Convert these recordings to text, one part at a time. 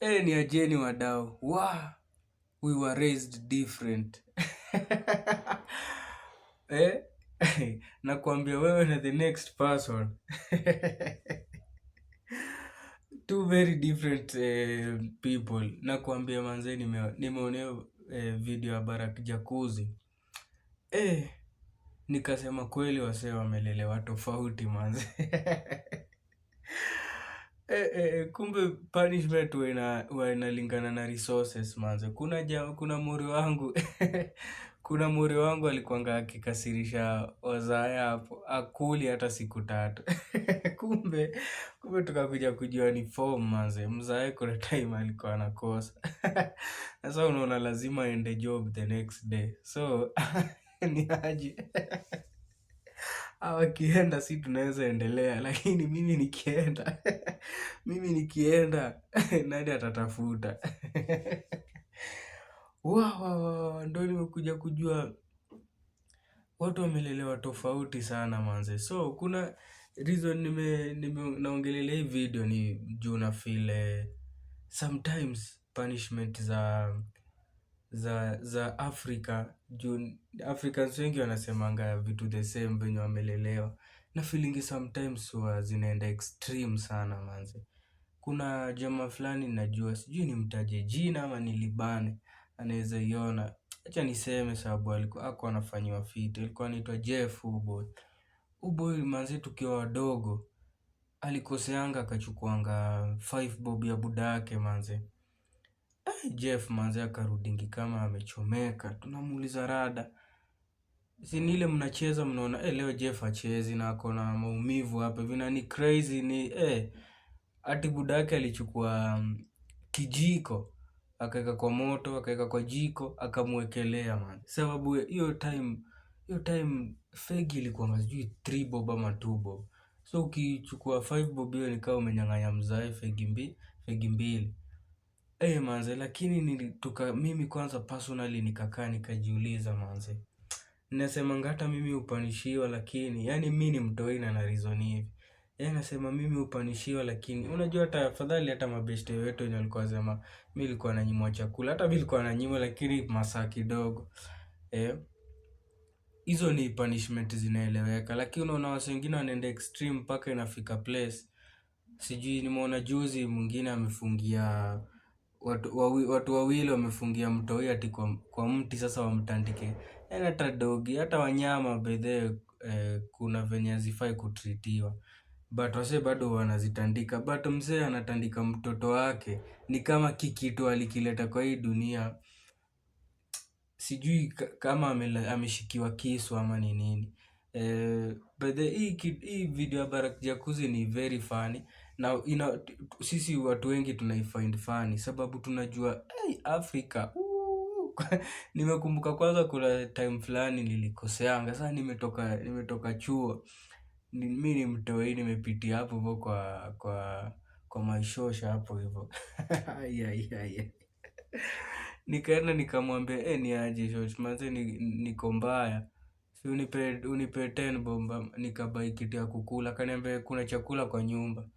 Ni ajeni wadau. We were raised different. Eh? Nakwambia wewe na the next person. Two very different people. Nakwambia manze nimeonea video ya Barak Jacuzzi. Nikasema kweli wasee wamelelewa tofauti manze. Kumbe punishment huwa inalingana na resources manze. Kuna mori wangu kuna mori wangu alikuwanga akikasirisha wazae hapo akuli hata siku 3. Kumbe tukakuja kujua ni form manze. Mzae kuna time alikuwa anakosa. Sasa unaona lazima aende job the next day. So ni aje. Wakienda si tunaweza endelea, lakini mimi nikienda nani atatafuta? Ndo nimekuja kujua watu wamelelewa tofauti sana manze. So kuna reason naongelelea hii video ni juu na feel sometimes punishment za Africa, juu Africans wengi wanasemanga vitu the same venye wamelelewa, na feeling sometimes huwa zinaenda extreme sana manze. Kuna jamaa fulani najua, sijui nimtaje jina ama nilibane, anaweza iona, acha niseme sababu hakuwa anafanyiwa fit. Alikuwa anaitwa Jeff. Huyu boy manze, tukiwa wadogo alikoseanga akachukuanga 5 bob ya budake manze. Jeff manze akarudingi kama amechomeka. Tunamuuliza rada. Si ni ile mnacheza mnaona leo Jeff hachezi na ako na maumivu hapa. Vina ni crazy ni ati budake alichukua kijiko, akaeka kwa moto, akaeka kwa jiko, akamwekelea man. Sababu hiyo time fegi ilikuwa sijui 3 bob ama 2 bob. So ukichukua 5 bob hiyo ni kama umenyang'anya mzae fegi mbili. Manze, lakini mimi kwanza personally nikakaa nikajiuliza manze. Nasemanga hata mimi hupanishiwa, lakini yani mimi ni mtoi na reason hivi. Nasema mimi hupanishiwa, lakini unajua hata afadhali hata mabeshte wetu wenye walikuwa wasema mimi nilikuwa nanyimwa chakula, hata mimi nilikuwa nanyimwa lakini masaa kidogo. Hizo ni punishment zinaeleweka, lakini unaona watu wengine wanaenda extreme mpaka inafika place. Sijui nimeona juzi mwingine amefungia watu wawili wamefungia mtoi ati kwa mti sasa wamtandike. Hata dogi, hata wanyama by the kuna venye hazifai kutritiwa. But wase bado wanazitandika. But mzee anatandika mtoto wake ni kama kikitu alikileta kwa hii dunia. Sijui kama ameshikiwa kisu ama ni nini. But hii video ya Barak Jacuzzi ni very funny. Na sisi watu wengi tunaifind funny sababu tunajua Afrika. Nimekumbuka kwanza kuna time fulani nilikoseanga. Sasa nimetoka chuo. Mimi ni mtoi nimepitia hapo hivyo kwa maishosha hapo hivyo. Nikaenda nikamwambia ni aje shosh manze, niko mbaya. Si unipe 10 bomba nikabai kitu ya kukula. Akaniambia kuna chakula kwa nyumba.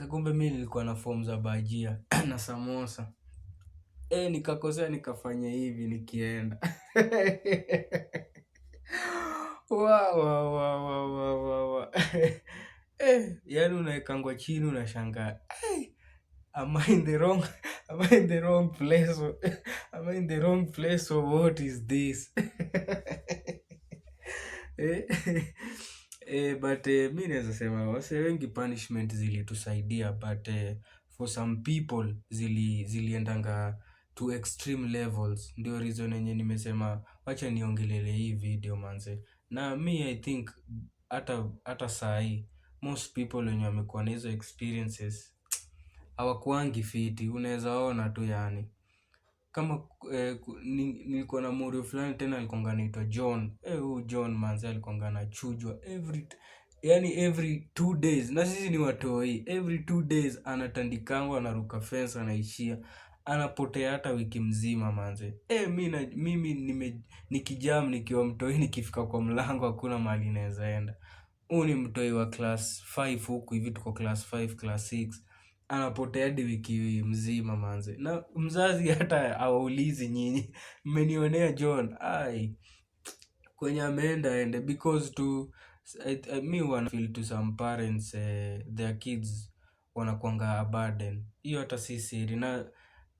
Kumbe mimi nilikuwa na form za bajia na samosa. Nikakosea nikafanya hivi nikienda. Yaani unaekangwa chini unashangaa. Am I in the wrong place? Am I in the wrong place or what is this? But mimi naweza sema wase wengi punishment zilitusaidia, but for some people ziliendanga to extreme levels. Ndio reason yenye nimesema wacha niongelele hii video manze. Na I think hata saa hii most people wenye wamekuwa na hizo experiences hawakuangi fiti, unaweza ona tu yani. Kama nilikuwa na morio fulani tena alikuwanga anaitwa John. Huyu John manze alikuwanga anachujwa every 2 days. Na sisi ni watoi. Every 2 days anatandikangwa, anaruka fence, anaishia. Anapotea hata wiki mzima manze. Mimi nikijam nikiwa mtoi nikifika kwa mlango hakuna mahali naweza enda. Huyu ni mtoi wa class 5 huku hivi tuko class 5, class 6. anapotea hadi wiki mzima manze, na mzazi hata hawaulizi nyinyi mmenionea John ai kwenye ameenda ende, because to me wana feel to some parents their kids wanakuanga a burden. Hiyo hata si siri, na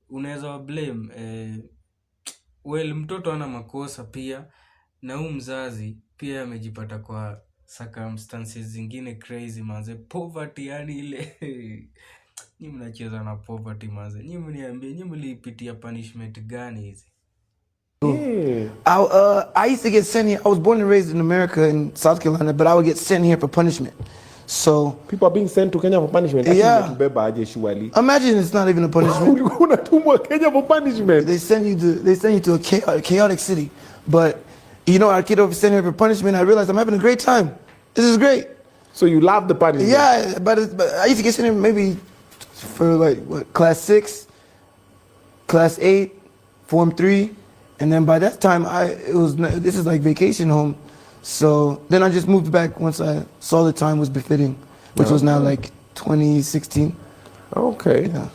unaweza wa blame well, mtoto ana makosa pia, na huu mzazi pia amejipata kwa circumstances zingine crazy manze, poverty yani ile nyi mnacheza na poverty manze. Nyi mniambie, nyi mlipitia punishment gani hizi? Yeah. I used to get sent here. I was born and raised in America in South Carolina, but I would get sent here for punishment. So People are being sent to Kenya for punishment. Yeah. Akibeba aje surely. imagine it's not even a punishment. Ulikuwa unatumwa Kenya for punishment. They send you to a chaotic city. But you know, our kid over sent here for punishment. I realized I'm having a great time. This is great. So you love the punishment. Yeah, but I used to get sent here maybe for like what, class 6, class 8, form 3, and then by that time this is like vacation home. So then I just moved back once I saw the time was befitting, which was now like 2016. Okay. Yeah.